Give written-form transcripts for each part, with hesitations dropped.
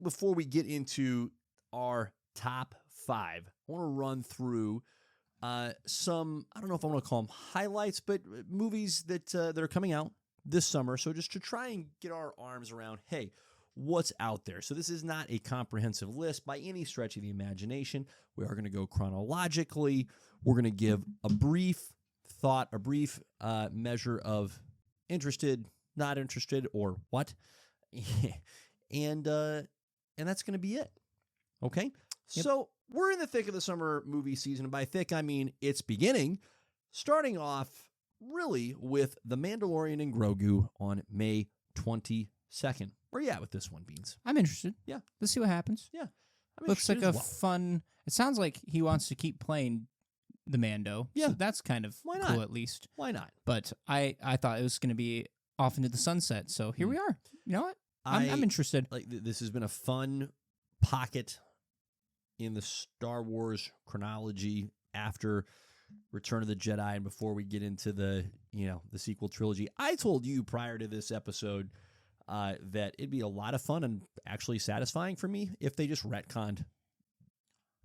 before we get into our top 5, I want to run through some, I don't know if I want to call them highlights, but movies that are coming out this summer. So just to try and get our arms around, hey, what's out there? So this is not a comprehensive list by any stretch of the imagination. We are going to go chronologically. We're going to give a brief thought, a brief measure of interested, not interested, or what. and that's going to be it. Okay? Yep. So we're in the thick of the summer movie season. And by thick, I mean it's beginning, starting off really with The Mandalorian and Grogu on May 22nd. Where are you at with this one, Beans? I'm interested. Yeah. Let's see what happens. Yeah. Looks like a fun... It sounds like he wants to keep playing the Mando. Yeah. So that's kind of Why not? cool, at least. Why not? But I thought it was going to be off into the sunset. So here we are. You know what? I'm interested. Like this has been a fun pocket in the Star Wars chronology after Return of the Jedi and before we get into the sequel trilogy. I told you prior to this episode that it'd be a lot of fun and actually satisfying for me if they just retconned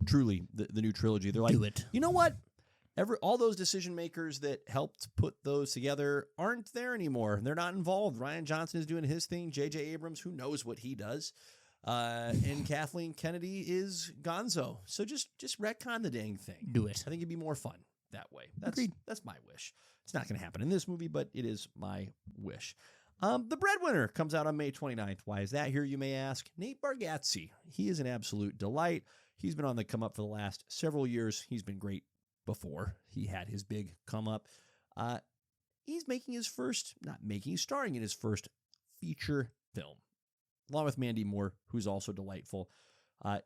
truly the new trilogy. They're like, do it. You know what? All those decision makers that helped put those together aren't there anymore. They're not involved. Rian Johnson is doing his thing. J.J. Abrams, who knows what he does. And Kathleen Kennedy is gonzo. So just retcon the dang thing. Do it. I think it'd be more fun that way. Agreed. That's my wish. It's not going to happen in this movie, but it is my wish. The Breadwinner comes out on May 29th. Why is that here, you may ask? Nate Bargatze. He is an absolute delight. He's been on the come up for the last several years. He's been great before he had his big come up. He's starring in his first feature film, along with Mandy Moore, who's also delightful.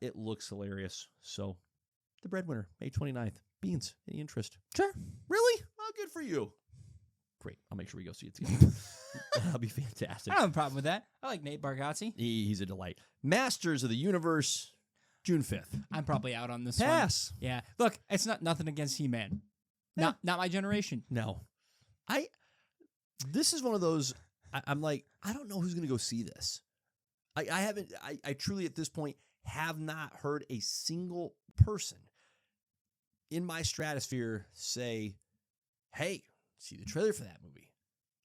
It looks hilarious. So, The Breadwinner, May 29th. Beans, any interest? Sure. Really? Oh, good for you. Great. I'll make sure we go see it together. That'll be fantastic. I don't have a problem with that. I like Nate Bargatze. He's a delight. Masters of the Universe, June 5th. I'm probably out on this Pass. one. Yeah. Look, it's nothing against He-Man. Not my generation. No. This is one of those, I'm like, I don't know who's going to go see this. I truly at this point have not heard a single person in my stratosphere say, hey, see the trailer for that movie.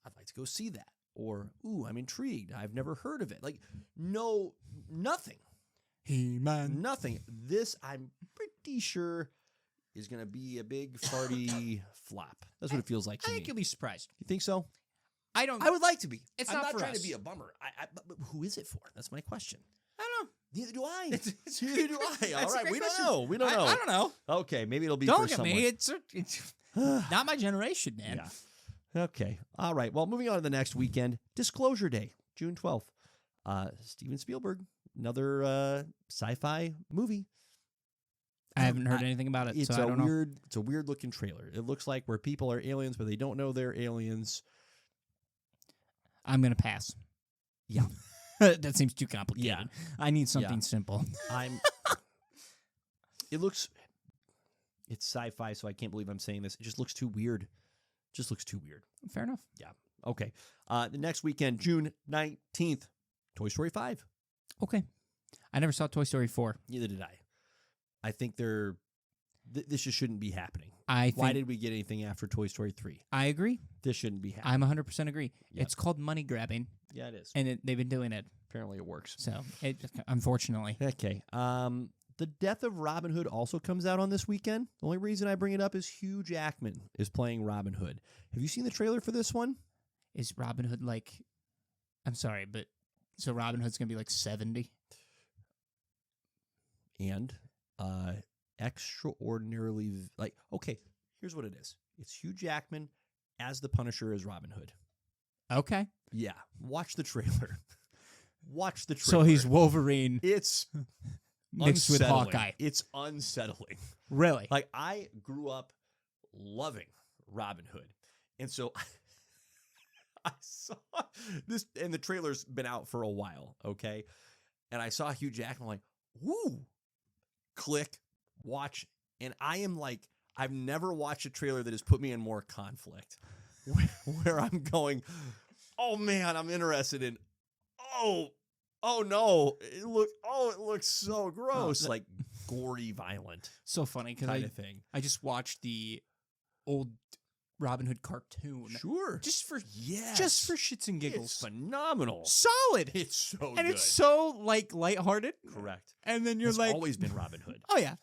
I'd like to go see that. Or, ooh, I'm intrigued. I've never heard of it. Like, no, nothing. He-Man. Nothing. This, I'm pretty sure, is going to be a big farty flop. That's what it feels like to me. I think you'll be surprised. You think so? I would like to be. It's I'm not not for trying us. to be a bummer. But who is it for? That's my question. I don't know. Neither do I. It's Neither do I. All right, we question. don't know. We don't know. I don't know. Okay, maybe it'll be Don't for get someone. me. It's not my generation, man. Yeah. Okay. All right. Well, moving on to the next weekend, Disclosure Day, June 12th. Steven Spielberg, another sci-fi movie. I haven't heard anything about it, so I don't know. It's a weird looking trailer. It looks like where people are aliens, but they don't know they're aliens. I'm going to pass. Yeah. That seems too complicated. Yeah. I need something simple. It's sci-fi, so I can't believe I'm saying this. It just looks too weird. Fair enough. Yeah. Okay. The next weekend, June 19th, Toy Story 5. Okay. I never saw Toy Story 4. Neither did I. I think this just shouldn't be happening. Why did we get anything after Toy Story 3? I agree. This shouldn't be happening. I'm 100% agree. Yep. It's called money grabbing. Yeah, it is. And they've been doing it. Apparently it works. So, unfortunately. Okay. The Death of Robin Hood also comes out on this weekend. The only reason I bring it up is Hugh Jackman is playing Robin Hood. Have you seen the trailer for this one? Is Robin Hood I'm sorry, but so Robin Hood's going to be like 70? And extraordinarily, okay, here's what it is. It's Hugh Jackman as the Punisher as Robin Hood. Okay. Yeah. Watch the trailer. So he's Wolverine. It's mixed with Hawkeye. It's unsettling. Really? Like, I grew up loving Robin Hood. And so I saw this, and the trailer's been out for a while, okay? And I saw Hugh Jackman, I'm like, woo! Click, watch. And I am like, I've never watched a trailer that has put me in more conflict. Where I'm going, oh man, I'm interested in, oh Oh no! It looks so gross, like gory, violent So funny because kind of thing. I just watched the old Robin Hood cartoon. Sure, Just for yes, just for shits and giggles. It's phenomenal. Solid. It's so and good. it's so like lighthearted. Correct. And then you're It's like, always been Robin Hood. oh yeah.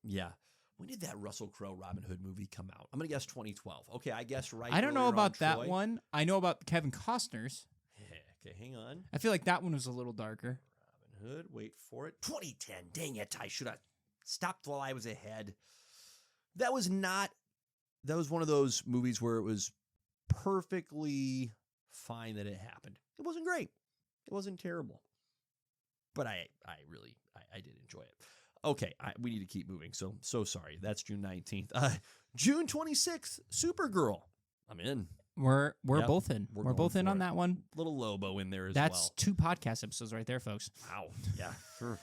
Yeah. When did that Russell Crowe Robin Hood movie come out? I'm gonna guess 2012. Okay, I guess right. I don't know earlier on about that Troy. one. I know about Kevin Costner's. Okay, hang on. I feel like that one was a little darker. Robin Hood. Wait for it. 2010. Dang it! I should have stopped while I was ahead. That was not. That was one of those movies where it was perfectly fine that it happened. It wasn't great. It wasn't terrible. But I did enjoy it. Okay, we need to keep moving. So sorry. That's June 19th. June 26th, Supergirl. I'm in. We're Yep, both in. we're We're both going in for on it. that one. Little Lobo in there as That's well. 2 podcast episodes right there, folks. Wow. Yeah. Sure.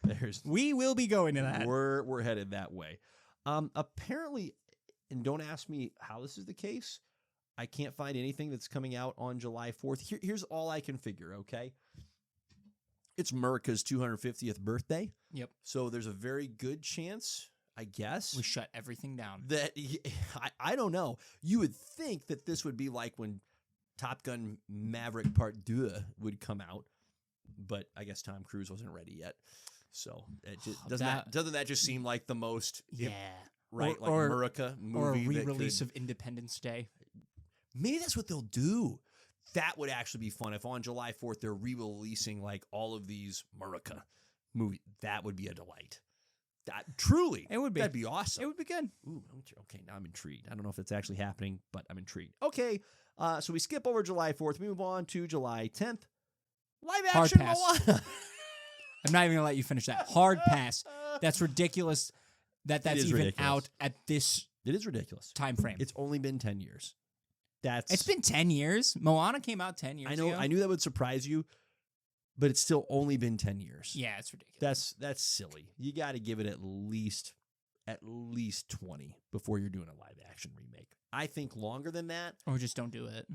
There's. We will be going to that. We're headed that way. Apparently, and don't ask me how this is the case. I can't find anything that's coming out on July 4th. Here's all I can figure. Okay. It's America's 250th birthday. Yep. So there's a very good chance, I guess, We shut everything down. that I don't know. You would think that this would be like when Top Gun Maverick Part 2 would come out, but I guess Tom Cruise wasn't ready yet. So it just, doesn't that just seem like the most right or America movie or a that re-release could, of Independence Day. maybe that's what they'll do. That would actually be fun if on July 4th they're re-releasing like all of these America movies. That would be a delight. That truly, It would be. That'd be awesome. It would be good. Ooh, okay, now I'm intrigued. I don't know if it's actually happening, but I'm intrigued. Okay, so we skip over July 4th. We move on to July 10th. Live Hard action pass. Moana. I'm not even gonna let you finish that. Hard pass. That's ridiculous. That's is even ridiculous. out at this It is ridiculous. time frame. It's only been 10 years. It's been 10 years. Moana came out 10 years I know. ago. I knew that would surprise you, but it's still only been 10 years. Yeah, it's ridiculous. That's silly. You got to give it at least 20 before you're doing a live action remake. I think longer than that, Or just don't do it.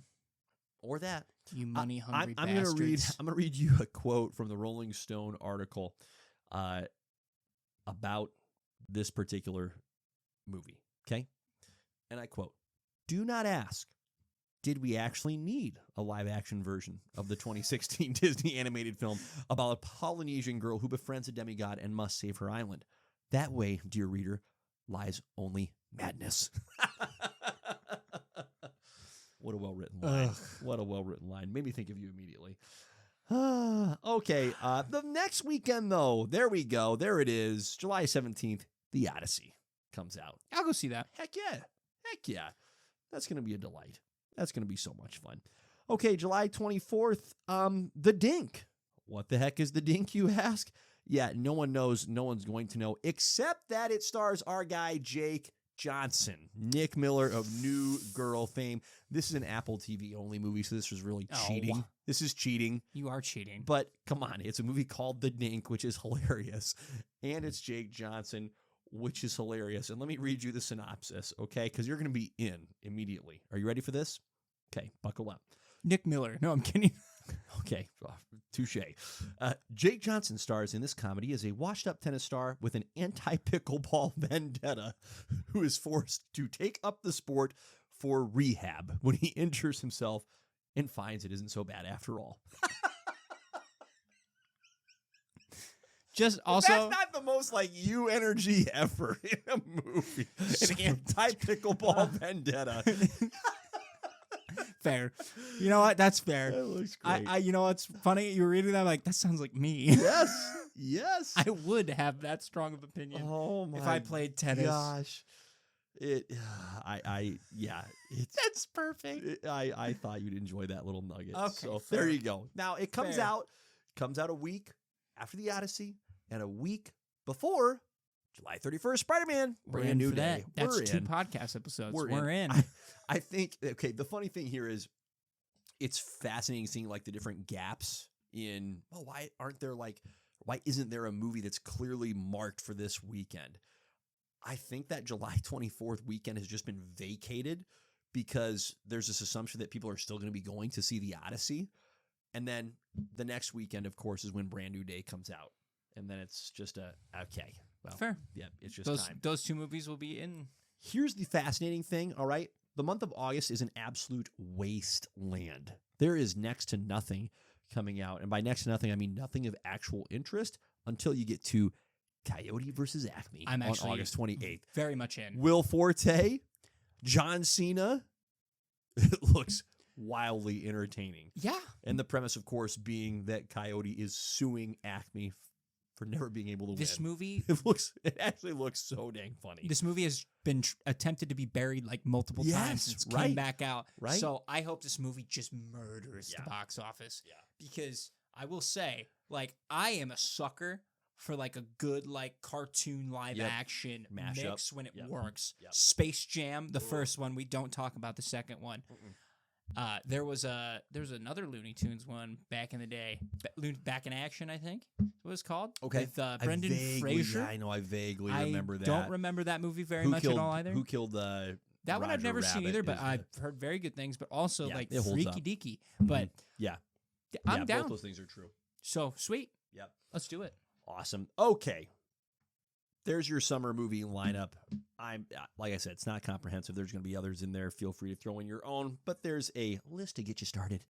or that. You money hungry I'm bastards. gonna read you a quote from the Rolling Stone article about this particular movie. Okay, and I quote: "Do not ask, did we actually need a live action version of the 2016 Disney animated film about a Polynesian girl who befriends a demigod and must save her island? That way, dear reader, lies only madness." What a well-written line. Ugh. What a well-written line. Made me think of you immediately. Okay. The next weekend, though, there we go. There it is. July 17th, The Odyssey comes out. I'll go see that. Heck yeah. Heck yeah. That's going to be a delight. That's going to be so much fun. Okay, July 24th, The Dink. What the heck is The Dink, you ask? Yeah, no one knows. No one's going to know, except that it stars our guy, Jake Johnson, Nick Miller of New Girl fame. This is an Apple TV only movie, so this was really cheating. This is cheating. You are cheating. But come on, it's a movie called The Dink, which is hilarious. And it's Jake Johnson, which is hilarious. And let me read you the synopsis, okay? Because you're going to be in immediately. Are you ready for this? Okay, buckle up. Nick Miller. No, I'm kidding. Okay, touche. Jake Johnson stars in this comedy as a washed-up tennis star with an anti-pickleball vendetta who is forced to take up the sport for rehab when he injures himself and finds it isn't so bad after all. Just also, That's not the most like you energy ever in a movie. An anti-pickleball vendetta. fair. You know what? That's fair. That looks great. You know what's funny? You were reading that, I'm like, that sounds like me. Yes. Yes. I would have that strong of opinion Oh my if I played tennis. gosh. It's That's perfect. I thought you'd enjoy that little nugget. Okay, So fair. there you go. Now it comes Fair. out a week after the Odyssey and a week before July 31st, Spider-Man. We're Brand in new for day. that. That's We're 2 in. podcast episodes. We're We're in. I think, okay, the funny thing here is it's fascinating seeing like the different gaps in, well, why isn't there a movie that's clearly marked for this weekend? I think that July 24th weekend has just been vacated because there's this assumption that people are still going to be going to see the Odyssey. And then the next weekend, of course, is when Brand New Day comes out. And then it's just okay. Well, Fair. Yeah, it's just time. Those two movies will be in. Here's the fascinating thing, all right? The month of August is an absolute wasteland. There is next to nothing coming out. And by next to nothing, I mean nothing of actual interest until you get to Coyote versus Acme on August 28th. Very much in. Will Forte, John Cena. It looks wildly entertaining. Yeah. And the premise, of course, being that Coyote is suing Acme for never being able to This win. movie, It actually looks so dang funny. this movie has been attempted to be buried like multiple times since it came back out. Right. So I hope this movie just murders Yeah. the box office. Yeah. Because I will say, like, I am a sucker for like a good like cartoon live action Mashup. mix when it Yep. works. Yep. Space Jam, the Ooh. first one, we don't talk about the second one. There was another Looney Tunes one back in the day, Back in Action, I think it was called. Okay. With Brendan Fraser. Yeah, I know. I vaguely remember that. I don't remember that movie very Who much killed, at all either. Who killed that one I've Roger never seen Rabbit either, but is I've heard very good things. But also Yeah, like it holds up. freaky deaky. But Yeah. I'm Yeah, down. both those things are true. So sweet. Yep. Let's do it. Awesome. Okay. There's your summer movie lineup. I'm like I said, it's not comprehensive. There's going to be others in there. Feel free to throw in your own, but there's a list to get you started.